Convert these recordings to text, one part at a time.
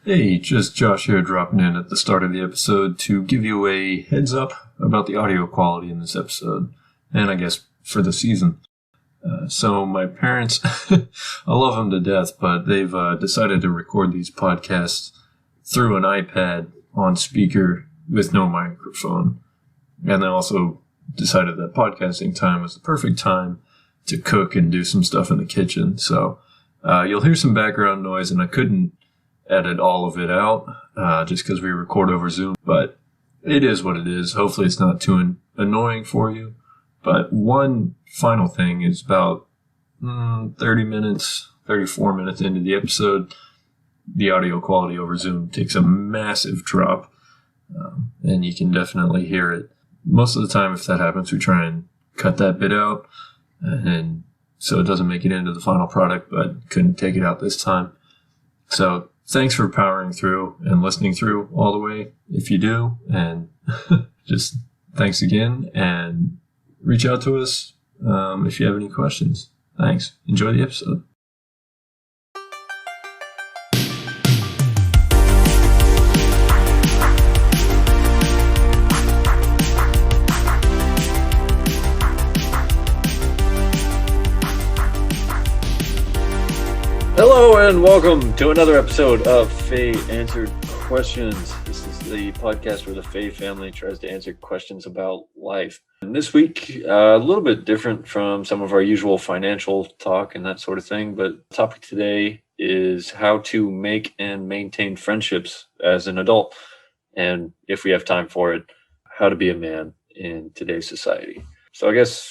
Hey, just Josh here dropping in at the start of the episode to give you a heads up about the audio quality in this episode, and I guess for the season. So my parents, I love them to death, but they've decided to record these podcasts through an iPad on speaker with no microphone. And they also decided that podcasting time was the perfect time to cook and do some stuff in the kitchen. So you'll hear some background noise, and I couldn't edit all of it out just because we record over Zoom, but it is what it is. Hopefully it's not too annoying for you. But one final thing is about 34 minutes into the episode, the audio quality over Zoom takes a massive drop, and you can definitely hear it. Most of the time, if that happens, we try and cut that bit out, and so it doesn't make it into the final product, but couldn't take it out this time. So thanks for powering through and listening through all the way, if you do, and just thanks again, and reach out to us if you have any questions. Thanks. Enjoy the episode. Hello and welcome to another episode of Faye Answered Questions. This is the podcast where the Faye family tries to answer questions about life. And this week, a little bit different from some of our usual financial talk and that sort of thing, but the topic today is how to make and maintain friendships as an adult, and if we have time for it, how to be a man in today's society. So I guess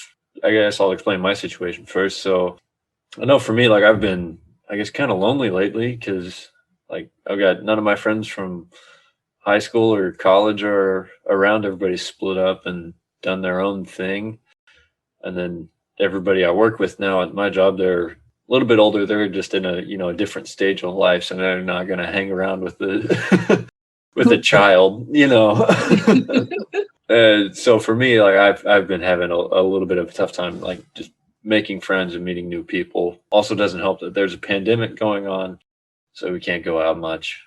I'll explain my situation first. So I know for me, I've been kind of lonely lately because I've got none of my friends from high school or college are around. Everybody's split up and done their own thing. And then everybody I work with now at my job, they're a little bit older. They're just in a different stage of life. So they're not going to hang around with with a child, So for me, I've been having a little bit of a tough time, just making friends and meeting new people. Also doesn't help that there's a pandemic going on, so we can't go out much.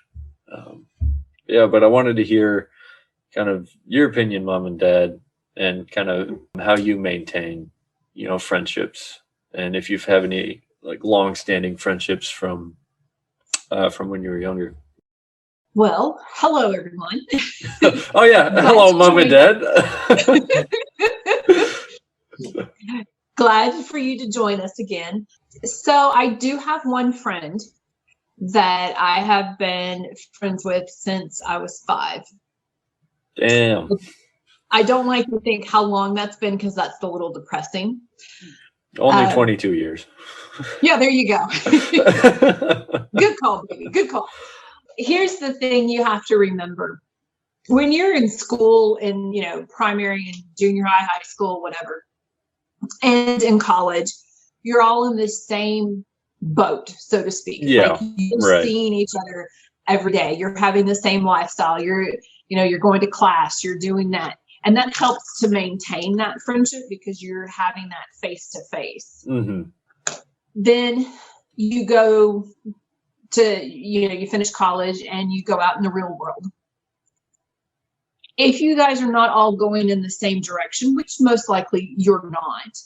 But I wanted to hear kind of your opinion, Mom and Dad, and kind of how you maintain, friendships, and if you've had any long-standing friendships from when you were younger. Well, hello everyone. Oh yeah, hello, Mom and Dad. Glad for you to join us again. So I do have one friend that I have been friends with since I was 5. Damn. I don't like to think how long that's been because that's a little depressing. Only 22 years. Yeah, there you go. Good call, baby. Good call. Here's the thing you have to remember. When you're in school, in primary and junior high school, whatever, and in college, you're all in the same boat, so to speak. Yeah, you're seeing each other every day. You're having the same lifestyle. You're going to class. You're doing that, and that helps to maintain that friendship because you're having that face to face. Then you go to you finish college and you go out in the real world. If you guys are not all going in the same direction, which most likely you're not,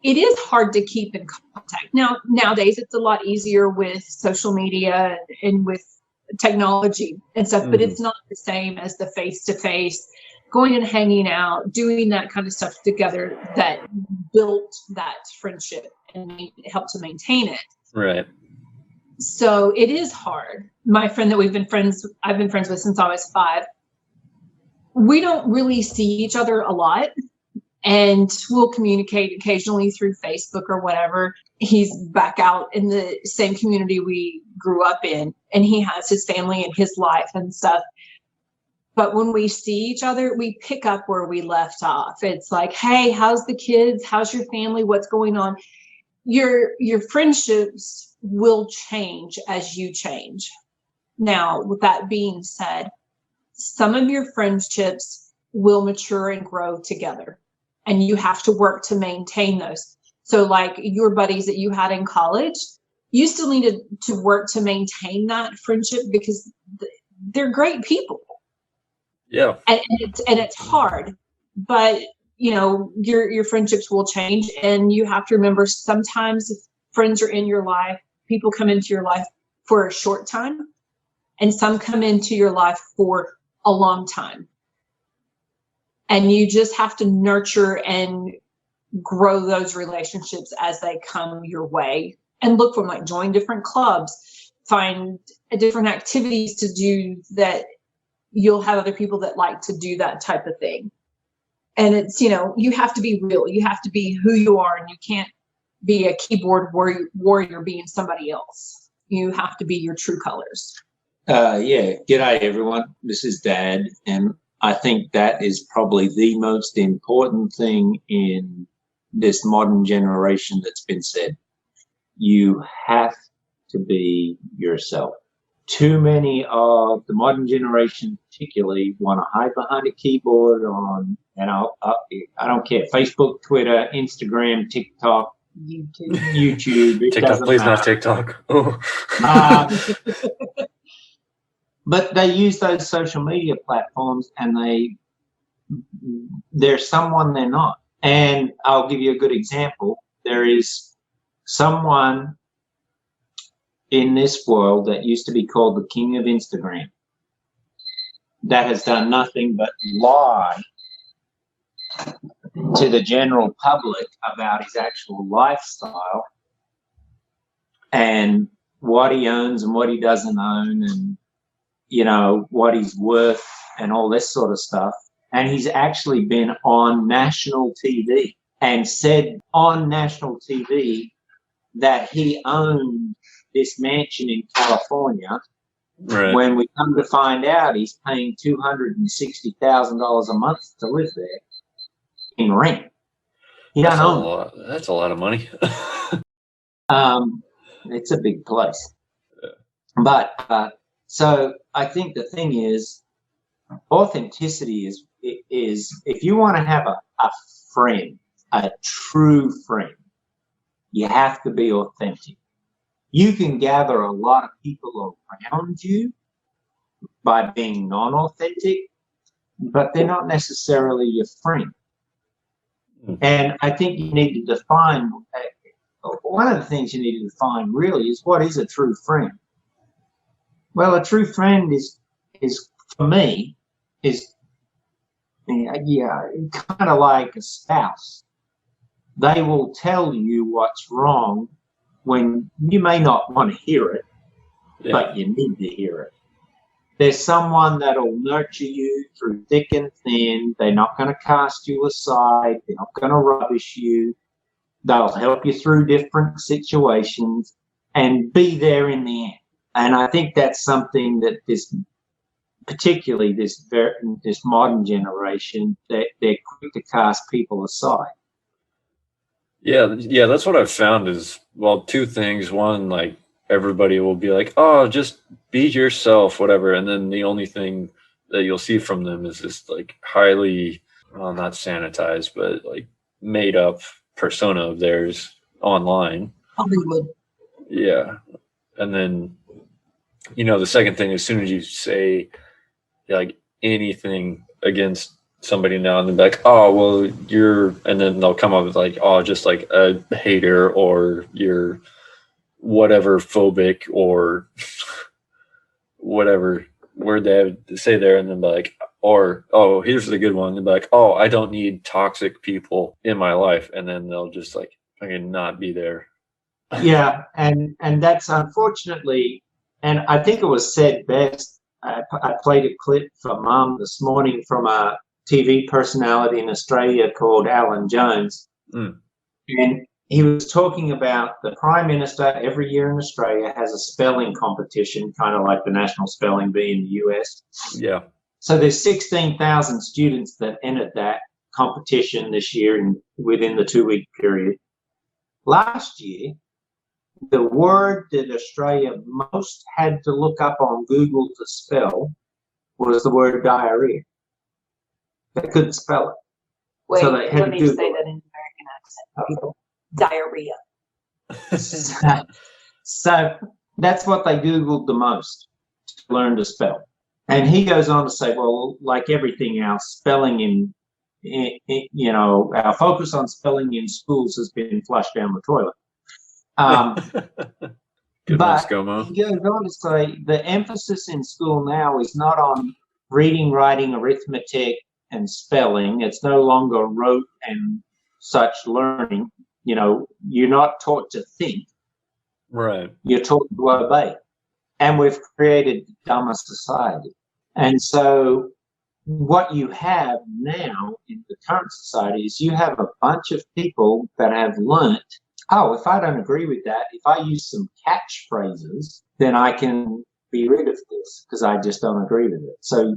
it is hard to keep in contact. Now, nowadays, it's a lot easier with social media and with technology and stuff, but it's not the same as the face-to-face, going and hanging out, doing that kind of stuff together that built that friendship and helped to maintain it. Right. So it is hard. My friend that I've been friends with since I was 5, we don't really see each other a lot, and we'll communicate occasionally through Facebook or whatever. He's back out in the same community we grew up in, and he has his family and his life and stuff. But when we see each other, we pick up where we left off. It's like, hey, how's the kids? How's your family? What's going on? Your friendships will change as you change. Now, with that being said, some of your friendships will mature and grow together, and you have to work to maintain those. So your buddies that you had in college, you still need to work to maintain that friendship because they're great people. Yeah. And it's hard, but your friendships will change, and you have to remember sometimes if friends are in your life, people come into your life for a short time, and some come into your life for a long time. And you just have to nurture and grow those relationships as they come your way, and look for them, like join different clubs, find different activities to do that you'll have other people that like to do that type of thing. And it's, you have to be real. You have to be who you are, and you can't be a keyboard warrior being somebody else. You have to be your true colors. Yeah. G'day, everyone. This is Dad. And I think that is probably the most important thing in this modern generation that's been said. You have to be yourself. Too many of the modern generation particularly want to hide behind a keyboard on, I don't care, Facebook, Twitter, Instagram, TikTok, YouTube. TikTok, please not TikTok. Oh. But they use those social media platforms, and they're someone they're not. And I'll give you a good example. There is someone in this world that used to be called the King of Instagram that has done nothing but lie to the general public about his actual lifestyle and what he owns and what he doesn't own, and what he's worth and all this sort of stuff. And he's actually been on national TV and said on national TV that he owned this mansion in California. Right. When we come to find out, he's paying $260,000 a month to live there in rent. That's a lot of money. It's a big place. Yeah. But so I think the thing is, authenticity is if you want to have a friend, a true friend, you have to be authentic. You can gather a lot of people around you by being non-authentic, but they're not necessarily your friend. And I think you need to define, one of the things you need to define really is, what is a true friend? Well, a true friend is for me, is kind of like a spouse. They will tell you what's wrong when you may not want to hear it, but you need to hear it. There's someone that'll nurture you through thick and thin. They're not going to cast you aside. They're not going to rubbish you. They'll help you through different situations and be there in the end. And I think that's something that particularly this modern generation, they're quick to cast people aside. Yeah, that's what I've found is, well, two things. One, like, everybody will be like, oh, just be yourself, whatever. And then the only thing that you'll see from them is this, like, highly, well, not sanitized, but, like, made up persona of theirs online. Hollywood. Yeah. And then, the second thing, as soon as you say, like, anything against somebody now, and then be like, oh, well, and then they'll come up with, like, oh, just like a hater, or you're whatever phobic, or whatever word they have to say there, and then be like, or, oh, here's the good one, and be like, oh, I don't need toxic people in my life, and then they'll just, like, fucking not be there. Yeah, and that's unfortunately, and I think it was said best. I played a clip for Mum this morning from a TV personality in Australia called Alan Jones. And he was talking about the Prime Minister every year in Australia has a spelling competition, kind of like the National Spelling Bee in the US. Yeah. So there's 16,000 students that entered that competition this year within the 2-week period. Last year, the word that Australia most had to look up on Google to spell was the word diarrhea. They couldn't spell it. Wait, so they had let me say that in American accent. Diarrhea. So that's what they Googled the most, to learn to spell. And he goes on to say, well, like everything else, spelling our focus on spelling in schools has been flushed down the toilet. Good one, But ScoMo. he goes on to say the emphasis in school now is not on reading, writing, arithmetic, and spelling. It's no longer rote and such learning. You're not taught to think. Right. You're taught to obey. And we've created a dumber society. And so what you have now in the current society is you have a bunch of people that have learnt, oh, if I don't agree with that, if I use some catchphrases, then I can be rid of this because I just don't agree with it. So,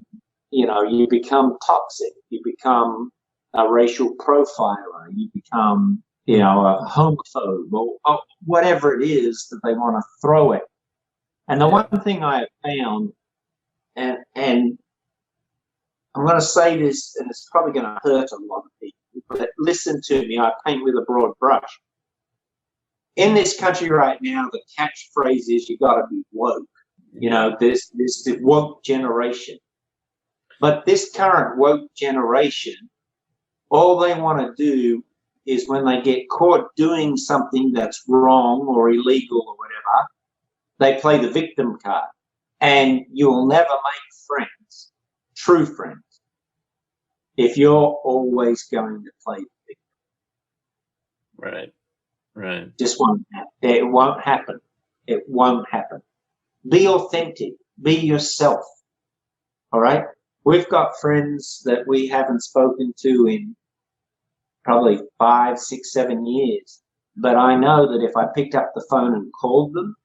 you become toxic. You become a racial profiler. You become, a homophobe or whatever it is that they want to throw at. And the one thing I have found, and I'm going to say this, and it's probably going to hurt a lot of people, but listen to me, I paint with a broad brush. In this country right now, the catchphrase is you got to be woke. There's the woke generation. But this current woke generation, all they want to do is when they get caught doing something that's wrong or illegal or whatever, they play the victim card. And you'll never make friends, true friends, if you're always going to play the victim. Right. Just won't happen. It won't happen. It won't happen. Be authentic. Be yourself. All right? We've got friends that we haven't spoken to in probably 5, 6, 7 years. But I know that if I picked up the phone and called them,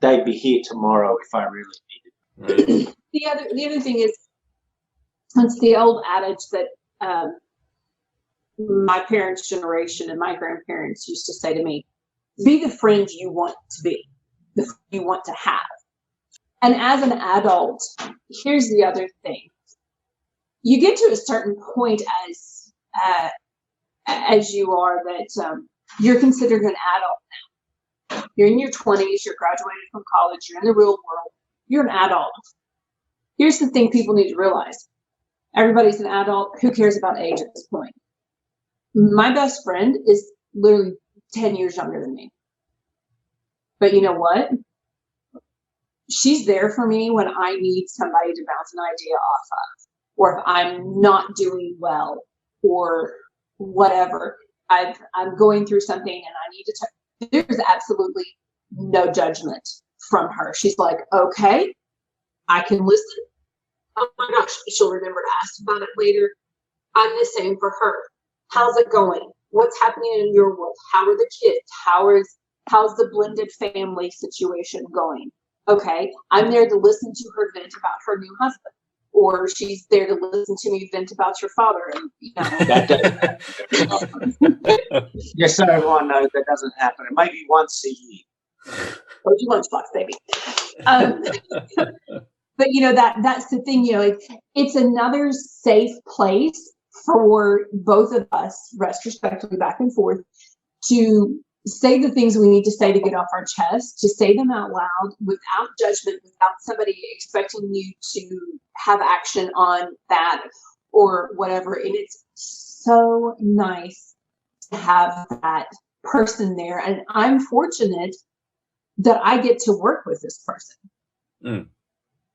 they'd be here tomorrow if I really needed them. The other thing is, it's the old adage that my parents' generation and my grandparents used to say to me, be the friend you want to be, the friend you want to have. And as an adult, here's the other thing. You get to a certain point as you are that you're considered an adult now. You're in your 20s, you're graduated from college, you're in the real world, you're an adult. Here's the thing people need to realize. Everybody's an adult. Who cares about age at this point? My best friend is literally 10 years younger than me. But you know what? She's there for me when I need somebody to bounce an idea off of, or if I'm not doing well, or whatever. I'm going through something and I need to there's absolutely no judgment from her. She's like, okay, I can listen. Oh my gosh, she'll remember to ask about it later. I'm the same for her. How's it going? What's happening in your world? How are the kids? How's the blended family situation going? Okay, I'm there to listen to her vent about her new husband, or she's there to listen to me vent about your father. And That doesn't just so everyone knows that doesn't happen. Maybe once a year. Or you lunchbox, baby. But that's the thing. It's another safe place for both of us, retrospectively back and forth, to say the things we need to say to get off our chest, to say them out loud without judgment, without somebody expecting you to have action on that or whatever. And it's so nice to have that person there. And I'm fortunate that I get to work with this person,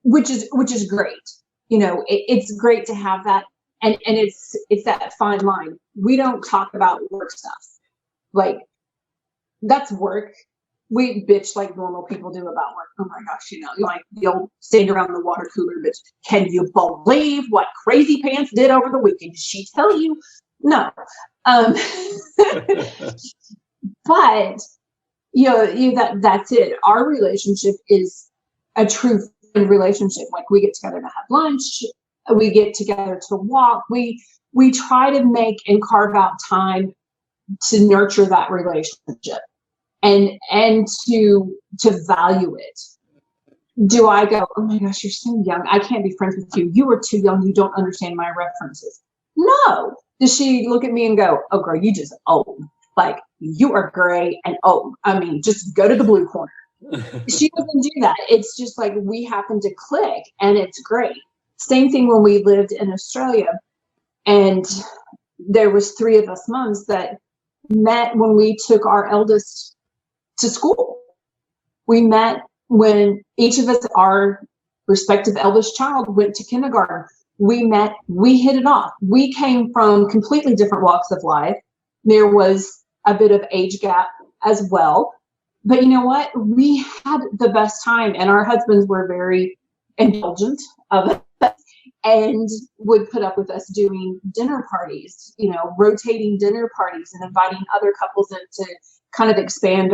which is great. It's great to have that. And it's that fine line. We don't talk about work stuff. Like, that's work. We bitch like normal people do about work. Oh my gosh, like the old stand around the water cooler bitch. Can you believe what Crazy Pants did over the weekend? Did she tell you? No. But that's it. Our relationship is a true relationship. Like, we get together to have lunch, we get together to walk. We try to make and carve out time to nurture that relationship and to value it. Do I go, oh my gosh, you're so young, I can't be friends with you. You are too young. You don't understand my references. No. Does she look at me and go, oh girl, you just old? Like, you are great. And just go to the blue corner. She doesn't do that. It's just like we happen to click and it's great. Same thing when we lived in Australia, and there was 3 of us moms that met when we took our eldest to school. We met when each of us, our respective eldest child, went to kindergarten. We met, we hit it off. We came from completely different walks of life. There was a bit of age gap as well. But you know what? We had the best time, and our husbands were very indulgent of us and would put up with us doing dinner parties, rotating dinner parties and inviting other couples in to kind of expand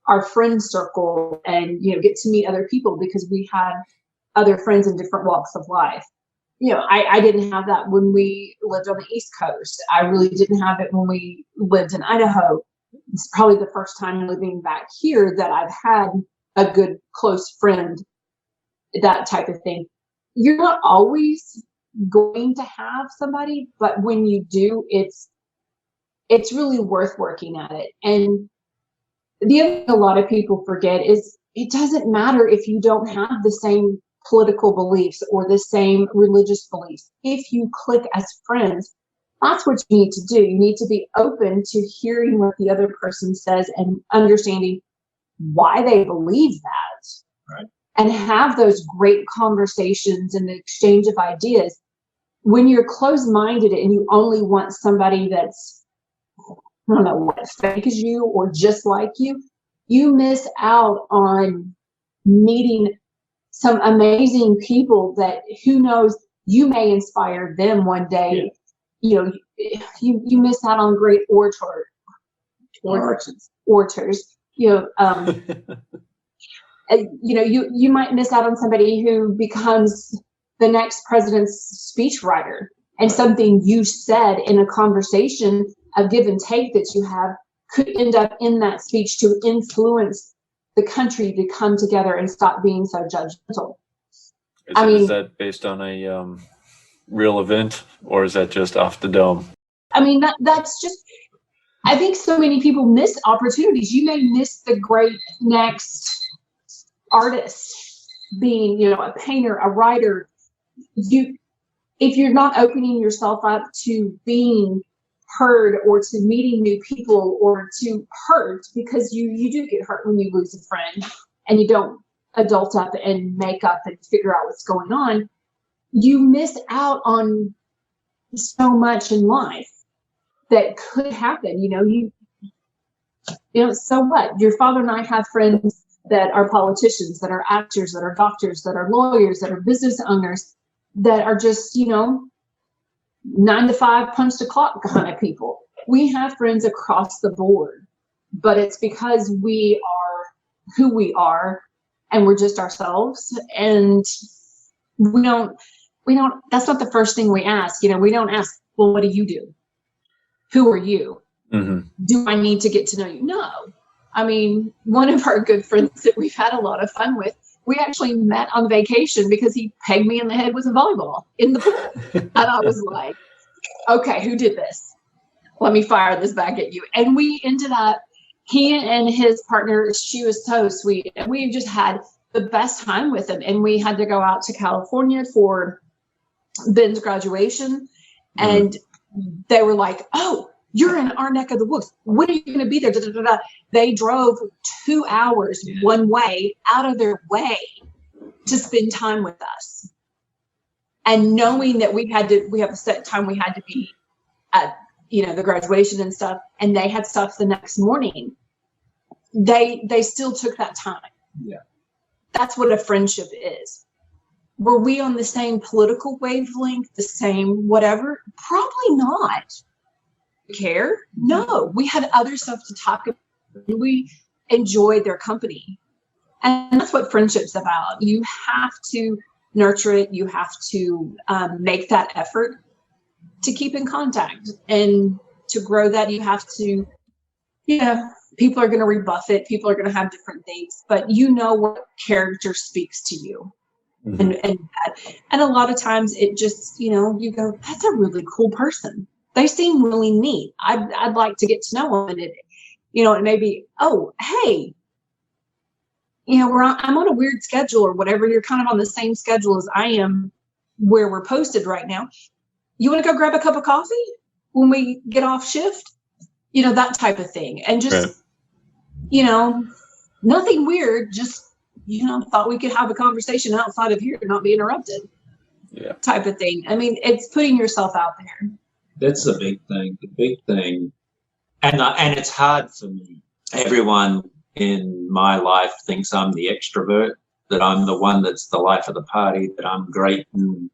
our friend circle and, get to meet other people because we had other friends in different walks of life. I didn't have that when we lived on the East Coast. I really didn't have it when we lived in Idaho. It's probably the first time living back here that I've had a good close friend, that type of thing. You're not always going to have somebody, but when you do, it's really worth working at it. And the other thing a lot of people forget is it doesn't matter if you don't have the same political beliefs or the same religious beliefs. If you click as friends, that's what you need to do. You need to be open to hearing what the other person says and understanding why they believe that. Right. And have those great conversations and the exchange of ideas. When you're closed-minded and you only want somebody that's, I don't know, what, fake as you or just like you miss out on meeting some amazing people that, who knows, you may inspire them one day. Yeah. You miss out on great orators. You might miss out on somebody who becomes the next president's speechwriter, and something you said in a conversation, a give and take that you have, could end up in that speech to influence the country to come together and stop being so judgmental. Is that based on a real event, or is that just off the dome? That's just, I think so many people miss opportunities. You may miss the great next artist being, a painter, a writer. If you're not opening yourself up to being heard or to meeting new people or to hurt, because you do get hurt when you lose a friend and you don't adult up and make up and figure out what's going on, you miss out on so much in life that could happen. So what? Your father and I have friends that are politicians, that are actors, that are doctors, that are lawyers, that are business owners, that are just, 9 to 5 punch the clock kind of people. We have friends across the board, but it's because we are who we are and we're just ourselves. And we don't, that's not the first thing we ask. We don't ask, well, what do you do? Who are you? Mm-hmm. Do I need to get to know you? No. One of our good friends that we've had a lot of fun with, we actually met on vacation because he pegged me in the head with a volleyball in the pool. And I was like, okay, who did this? Let me fire this back at you. And we ended up, he and his partner, she was so sweet. And we just had the best time with him. And we had to go out to California for Ben's graduation. And they were like, oh, you're in our neck of the woods. When are you going to be there? Da, da, da, da. They drove 2 hours one way out of their way to spend time with us. And knowing that we have a set time we had to be at, the graduation and stuff, and they had stuff the next morning, they still took that time. Yeah. That's what a friendship is. Were we on the same political wavelength, the same whatever? Probably not. Care? No, we had other stuff to talk about. We enjoyed their company. And that's what friendship's about. You have to nurture it. You have to make that effort to keep in contact. And to grow that, you have to, people are going to rebuff it. People are going to have different things. But what character speaks to you. Mm-hmm. And a lot of times it just, you go, that's a really cool person. they seem really neat. I'd like to get to know them. And it may be, oh, hey, I'm on a weird schedule or whatever. You're kind of on the same schedule as I am where we're posted right now. You want to go grab a cup of coffee when we get off shift? That type of thing. And just, nothing weird, just, thought we could have a conversation outside of here and not be interrupted. Yeah. Type of thing. I mean, it's putting yourself out there. That's the big thing. The big thing. And it's hard for me. Everyone in my life thinks I'm the extrovert, that I'm the one that's the life of the party, that I'm great and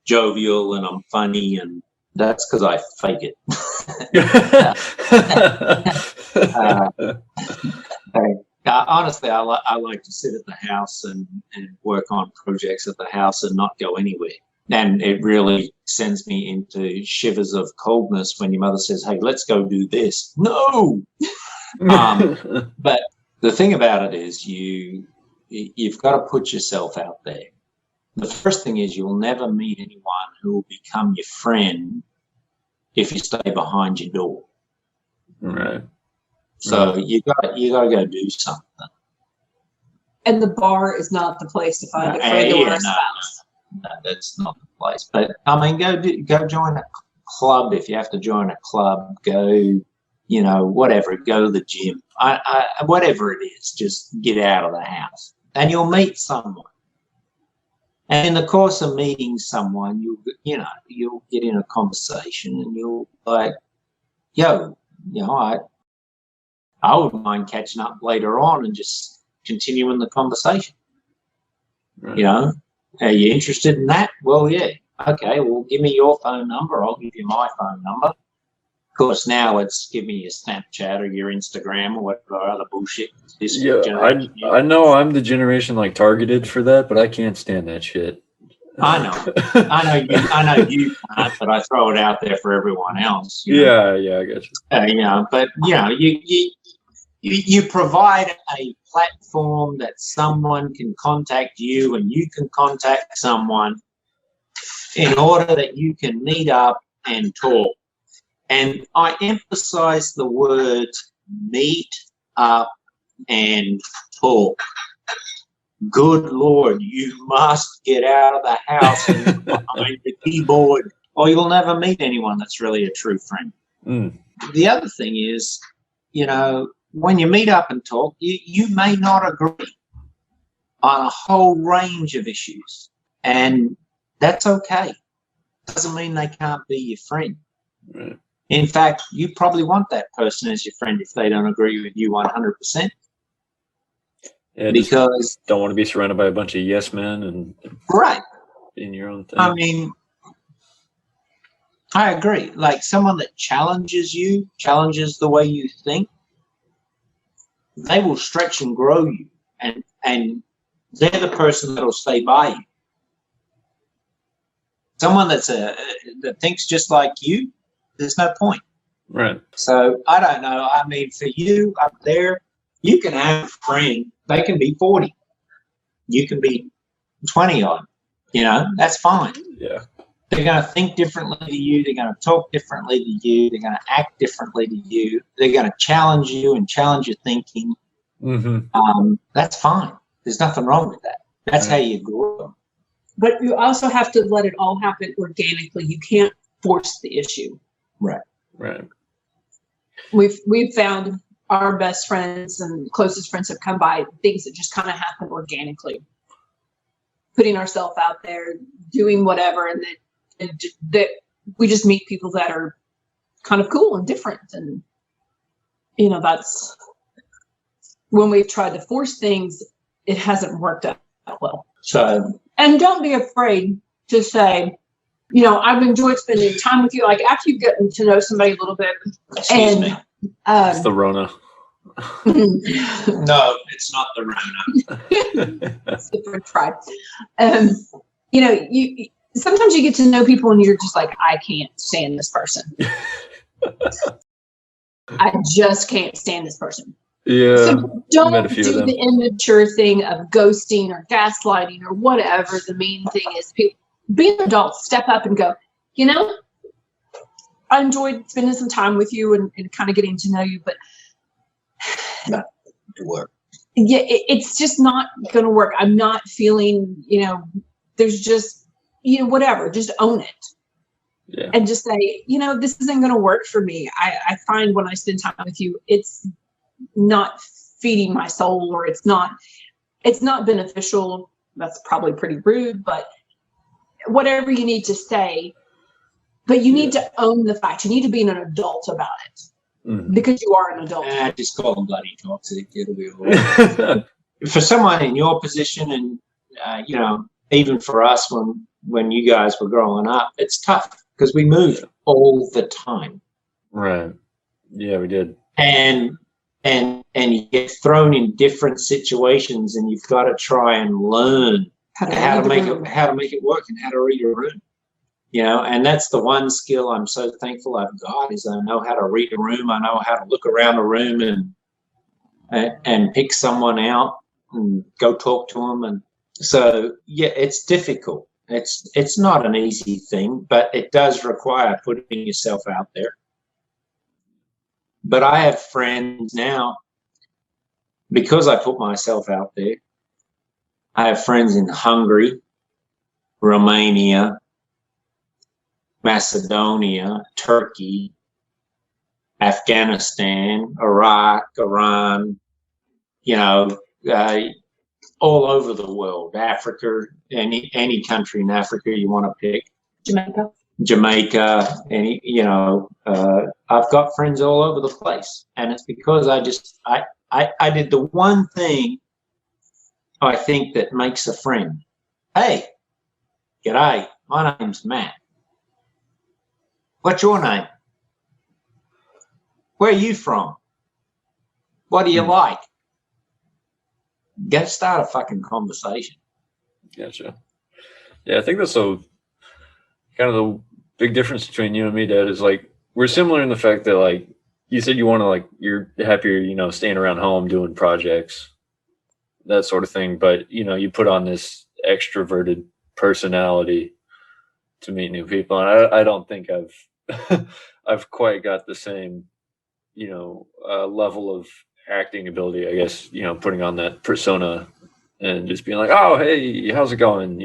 jovial and I'm funny, and that's because I fake it. Honestly, I like to sit at the house and work on projects at the house and not go anywhere. And it really sends me into shivers of coldness when your mother says, hey, let's go do this. No! But the thing about it is you've got to put yourself out there. The first thing is you'll never meet anyone who will become your friend if you stay behind your door. Right. So you got to go do something. And the bar is not the place to find a friend or a spouse. No, that's not the place. But I mean, go join a club if you have to join a club. Go, whatever. Go to the gym. Whatever it is, just get out of the house, and you'll meet someone. And in the course of meeting someone, you'll get in a conversation, and you'll like, I wouldn't mind catching up later on and just continuing the conversation. Right. Are you interested in that? Well, yeah. Okay, well, give me your phone number. I'll give you my phone number. Of course, now it's give me your Snapchat or your Instagram or whatever other bullshit. I know I'm the generation like targeted for that, but I can't stand that shit. I know you can't, but I throw it out there for everyone else. Yeah, I got you. But you provide a platform that someone can contact you and you can contact someone in order that you can meet up and talk. And I emphasize the words meet up and talk. Good Lord, you must get out of the house and behind the keyboard, or you'll never meet anyone that's really a true friend. Mm. The other thing is, when you meet up and talk, you may not agree on a whole range of issues, and that's okay. Doesn't mean they can't be your friend. Right. In fact, you probably want that person as your friend if they don't agree with you 100%. Yeah, because don't want to be surrounded by a bunch of yes men and right in your own thing. I mean, I agree. Like someone that challenges the way you think, they will stretch and grow you, and they're the person that'll stay by you. Someone that thinks just like you, there's no point. Right. So I don't know. I mean, for you up there, you can have a friend. They can be 40. You can be 20 odd. That's fine. Yeah. They're going to think differently to you. They're going to talk differently to you. They're going to act differently to you. They're going to challenge you and challenge your thinking. Mm-hmm. That's fine. There's nothing wrong with that. That's how you grow. But you also have to let it all happen organically. You can't force the issue. Right. Right. We've found our best friends and closest friends have come by things that just kind of happen organically. Putting ourselves out there, doing whatever, and that we just meet people that are kind of cool and different. And, that's when we've tried to force things, it hasn't worked out well. So, and don't be afraid to say, I've enjoyed spending time with you. Like after you've gotten to know somebody a little bit. Excuse me. It's the Rona. No, it's not the Rona. It's the French fry. You sometimes you get to know people and you're just like, I can't stand this person. I just can't stand this person. Yeah. So don't do the immature thing of ghosting or gaslighting or whatever. The main thing is be an adult, step up and go, I enjoyed spending some time with you and kind of getting to know you, but Not to work. yeah, it's just not going to work. I'm not feeling, there's just, whatever, just own it. Yeah. And just say, this isn't going to work for me. I find when I spend time with you, it's not feeding my soul, or it's not beneficial. That's probably pretty rude, but whatever you need to say, but you need to own the fact. You need to be an adult about it, because you are an adult. I just call them bloody toxic. It'll be all right. For someone in your position, and even for us when you guys were growing up, it's tough because we moved all the time. Right. Yeah, we did. And you get thrown in different situations, and you've got to try and learn how to make it work and how to read a room. And that's the one skill I'm so thankful I've got, is I know how to read a room. I know how to look around a room and pick someone out and go talk to them. And so, yeah, it's difficult. It's not an easy thing, but it does require putting yourself out there. But I have friends now, because I put myself out there. I have friends in Hungary, Romania, Macedonia, Turkey, Afghanistan, Iraq, Iran, all over the world, Africa, any country in Africa you want to pick. Jamaica, I've got friends all over the place. And it's because I did the one thing I think that makes a friend. Hey, g'day, my name's Matt. What's your name? Where are you from? What do you like? Go start a fucking conversation. Gotcha. Yeah, I think that's kind of the big difference between you and me, Dad, is like we're similar in the fact that like you said you want to you're happier, staying around home doing projects, that sort of thing. But, you put on this extroverted personality to meet new people. And I don't think I've quite got the same, level of acting ability, I guess, putting on that persona and just being like, oh, hey, how's it going?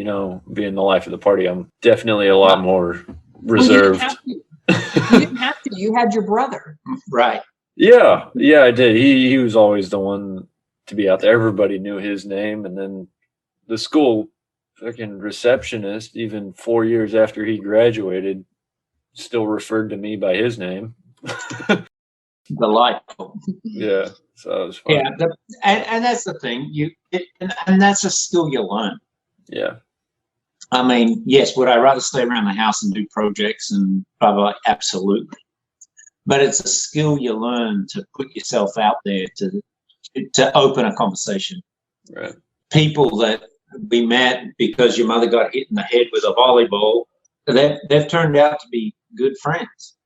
Being the life of the party. I'm definitely a lot more reserved. Well, you didn't have to. You had your brother. Right. Yeah, I did. He was always the one to be out there. Everybody knew his name. And then the school fucking receptionist, even 4 years after he graduated, still referred to me by his name. Delightful. Yeah, so that was fun. Yeah, and that's the thing. And that's a skill you learn. Yeah. I mean, yes, would I rather stay around the house and do projects and blah, blah? Absolutely. But it's a skill you learn to put yourself out there, to open a conversation. Right. People that we met because your mother got hit in the head with a volleyball, they've turned out to be good friends.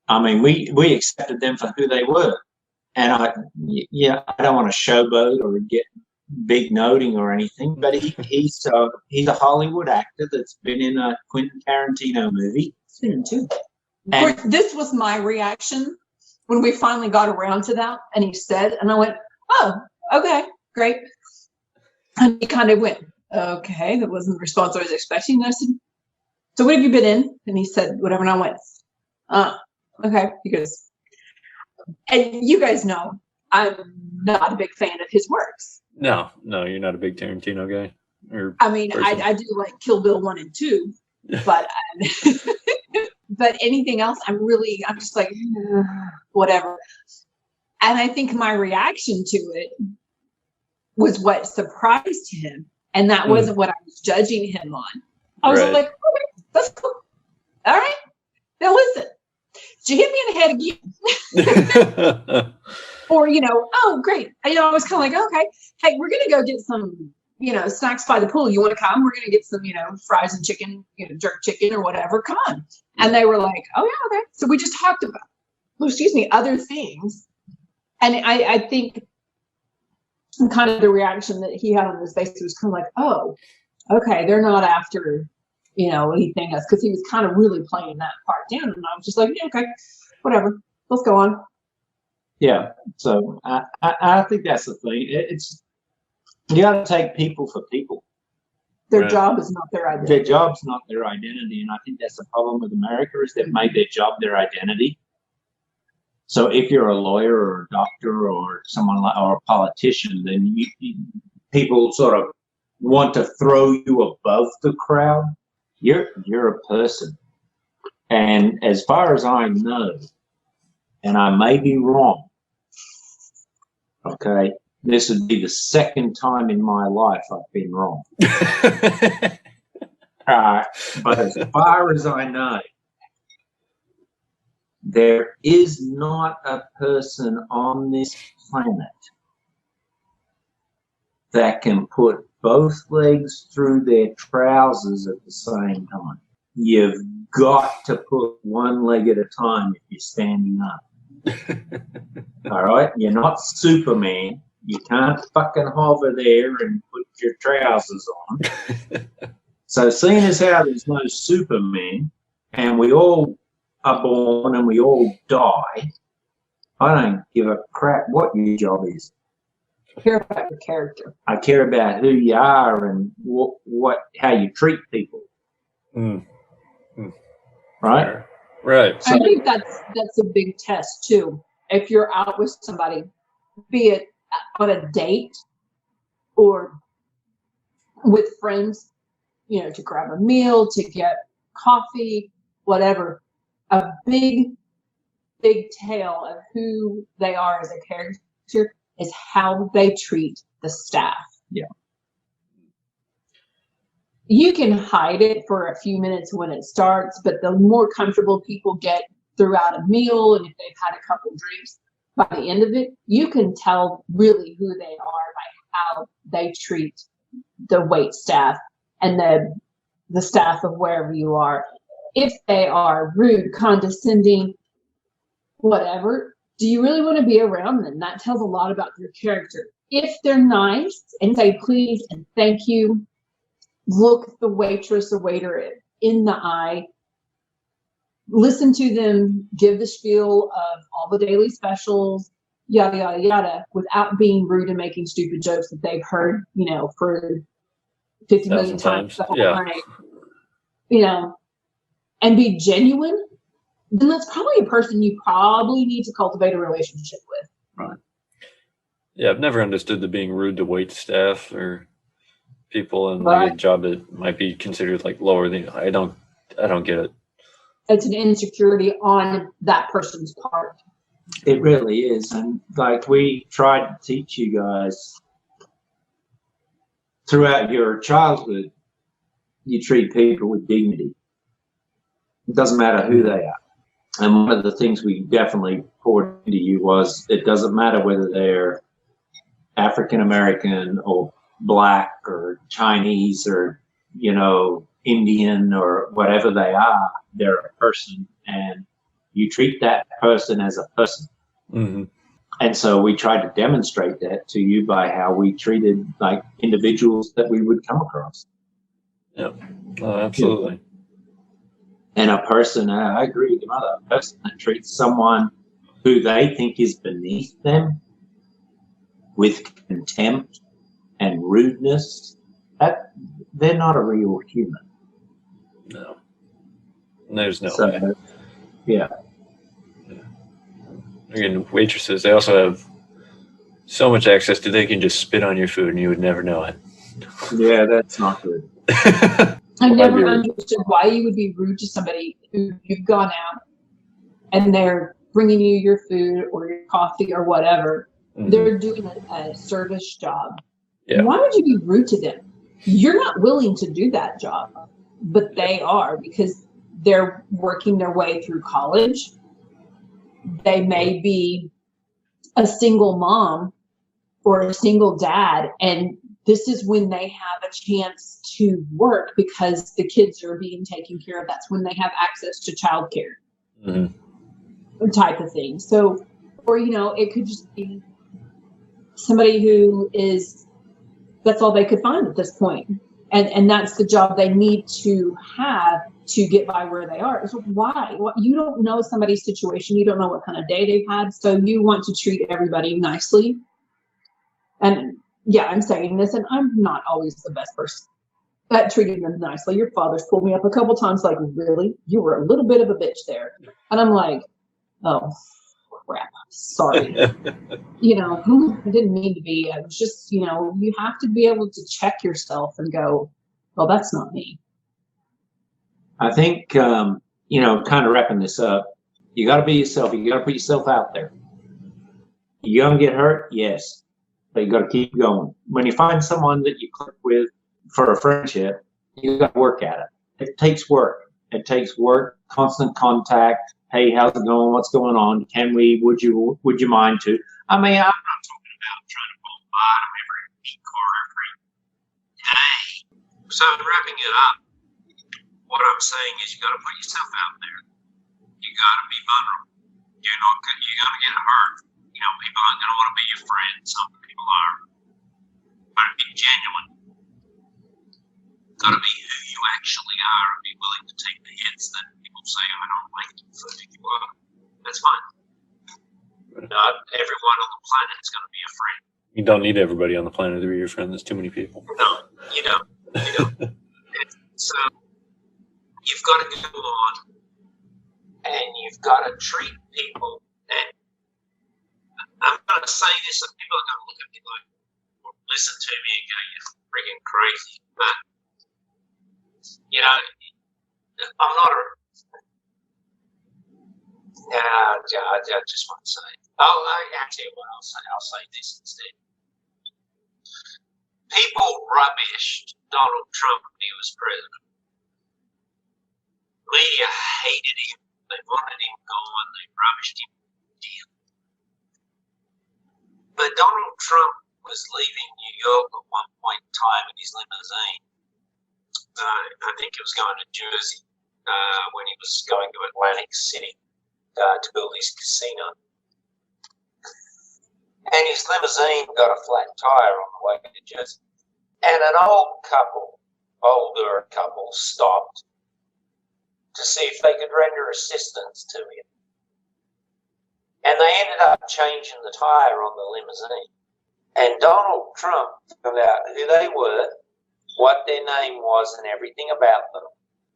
I mean, we accepted them for who they were. And I don't want to showboat or get big noting or anything, but he's a Hollywood actor that's been in a Quentin Tarantino movie. He's been in two. Of course, this was my reaction when we finally got around to that, and he said, and I went, oh, okay, great. And he kind of went, okay, that wasn't the response I was expecting. And I said, so what have you been in? And he said, whatever. And I went, okay. He goes, and you guys know I'm not a big fan of his works. No, you're not a big Tarantino guy. I mean, I do like Kill Bill 1 and 2, but but anything else, I'm just like, whatever. And I think my reaction to it was what surprised him, and that wasn't what I was judging him on. I was like, okay, that's cool. All right, now listen. Did you hit me in the head again? Or, oh, great. I was kind of like, okay, hey, we're going to go get some, snacks by the pool. You want to come? We're going to get some, fries and chicken, jerk chicken or whatever. Come on. And they were like, oh, yeah, okay. So we just talked about, other things. And I think kind of the reaction that he had on his face was kind of like, oh, okay, they're not after what do you think of? Because he was kind of really playing that part down, and I was just like, yeah, okay, whatever, let's go on. Yeah. So I think that's the thing. It's you got to take people for people. Their job is not their identity. Their job's not their identity, and I think that's the problem with America is they've made their job their identity. So if you're a lawyer or a doctor or someone or a politician, then people sort of want to throw you above the crowd. You're a person, and as far as I know, and I may be wrong, okay, this would be the second time in my life I've been wrong. But as far as I know, there is not a person on this planet that can put both legs through their trousers at the same time. You've got to put one leg at a time if you're standing up. All right? You're not Superman. You can't fucking hover there and put your trousers on. So seeing as how there's no Superman and we all are born and we all die, I don't give a crap what your job is. I care about your character. I care about who you are and how you treat people. Right? Right. I think that's a big test too. If you're out with somebody, be it on a date or with friends, to grab a meal, to get coffee, whatever, a big tale of who they are as a character is how they treat the staff. Yeah. You can hide it for a few minutes when it starts, but the more comfortable people get throughout a meal, and if they've had a couple drinks, by the end of it, you can tell really who they are by how they treat the wait staff and the staff of wherever you are. If they are rude, condescending, whatever, do you really want to be around them? That tells a lot about your character. If they're nice and say please and thank you, look the waitress or waiter in the eye, listen to them give the spiel of all the daily specials, yada, yada, yada, without being rude and making stupid jokes that they've heard, for 50 million times the whole night, and be genuine, then that's probably a person you probably need to cultivate a relationship with. Right. Yeah, I've never understood the being rude to wait staff or people in like a job that might be considered like lower than. I don't get it. It's an insecurity on that person's part. It really is, and like we tried to teach you guys throughout your childhood, you treat people with dignity. It doesn't matter who they are. And one of the things we definitely poured into you was it doesn't matter whether they're African American or Black or Chinese or, Indian or whatever they are, they're a person, and you treat that person as a person. Mm-hmm. And so we tried to demonstrate that to you by how we treated like individuals that we would come across. Yep. Oh, absolutely. And a person, I agree with your mother, a person that treats someone who they think is beneath them with contempt and rudeness, that they're not a real human. No. There's no So, way. Yeah. Again, waitresses, they also have so much access to they can just spit on your food and you would never know it. Yeah, that's not good. I never understood why you would be rude to somebody who you've gone out and they're bringing you your food or your coffee or whatever. Mm-hmm. They're doing a service job. Yeah. Why would you be rude to them? You're not willing to do that job, but they are because they're working their way through college. They may be a single mom or a single dad, and this is when they have a chance to work because the kids are being taken care of. That's when they have access to childcare, type of thing. So, or, it could just be somebody who is, that's all they could find at this point. And that's the job they need to have to get by where they are. So why? You don't know somebody's situation. You don't know what kind of day they've had. So you want to treat everybody nicely. And yeah, I'm saying this, and I'm not always the best person at treating them nicely. Your father's pulled me up a couple times like, really? You were a little bit of a bitch there. And I'm like, oh, crap. Sorry. I didn't mean to be. I was just, you have to be able to check yourself and go, well, that's not me. I think, kind of wrapping this up, you got to be yourself. You got to put yourself out there. You going to get hurt? Yes. But you got to keep going. When you find someone that you click with for a friendship, you got to work at it. It takes work. It takes work, constant contact. Hey, how's it going? What's going on? Would you mind to? I mean, I'm not talking about trying to bombard them every week or every day. So wrapping it up, what I'm saying is you got to put yourself out there. You got to be vulnerable. You're going to get hurt. People aren't going to want to be your friend. Some people are. But be genuine. Got to be who you actually are and be willing to take the hits that people say, I don't like you for who you are. That's fine. Not everyone on the planet is going to be a friend. You don't need everybody on the planet to be your friend. There's too many people. No, you don't. So you've got to go on and you've got to treat people. And I'm going to say this, and people are going to look at me like, listen to me and go, you're freaking crazy. But, I'm not I just want to say, I'll tell you what I'll say this instead. People rubbished Donald Trump when he was president. Media hated him. They wanted him gone. They rubbished him down. But Donald Trump was leaving New York at one point in time in his limousine. I think he was going to Jersey when he was going to Atlantic City to build his casino. And his limousine got a flat tire on the way to Jersey. And an older couple stopped to see if they could render assistance to him. And they ended up changing the tire on the limousine. And Donald Trump found out who they were, what their name was, and everything about them,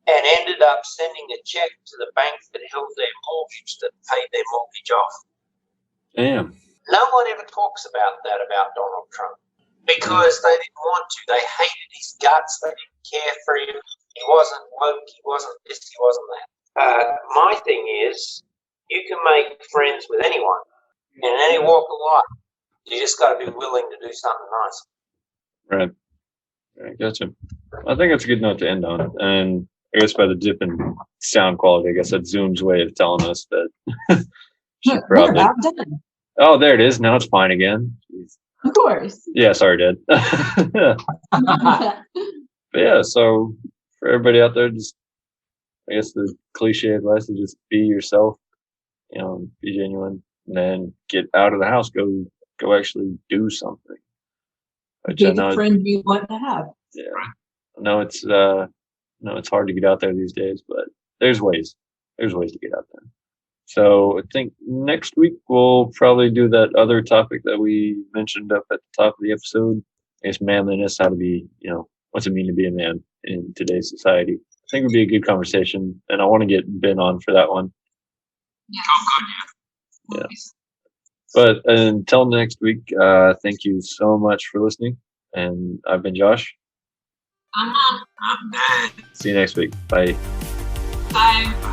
and ended up sending a check to the bank that held their mortgage, that paid their mortgage off. Damn. No one ever talks about that about Donald Trump because they didn't want to. They hated his guts. They didn't care for him. He wasn't woke. He wasn't this. He wasn't that. My thing is, you can make friends with anyone in any walk of life. You just got to be willing to do something nice. Right. Gotcha. I think that's a good note to end on. And I guess by the dip in sound quality, I guess that's Zoom's way of telling us that we're about done. Oh, there it is. Now it's fine again. Jeez. Of course. Yeah, sorry, Dad. But yeah, so for everybody out there, just I guess the cliche advice is just be yourself, be genuine, and then get out of the house. Go actually do something. Which be the friend you want to have. Yeah. I know it's hard to get out there these days, but there's ways. There's ways to get out there. So I think next week we'll probably do that other topic that we mentioned up at the top of the episode. I guess manliness, how to be, what's it mean to be a man in today's society. I think it would be a good conversation, and I want to get Ben on for that one. Yeah. Oh, good, yeah. But until next week, thank you so much for listening. And I've been Josh. I'm Dan. See you next week. Bye. Bye.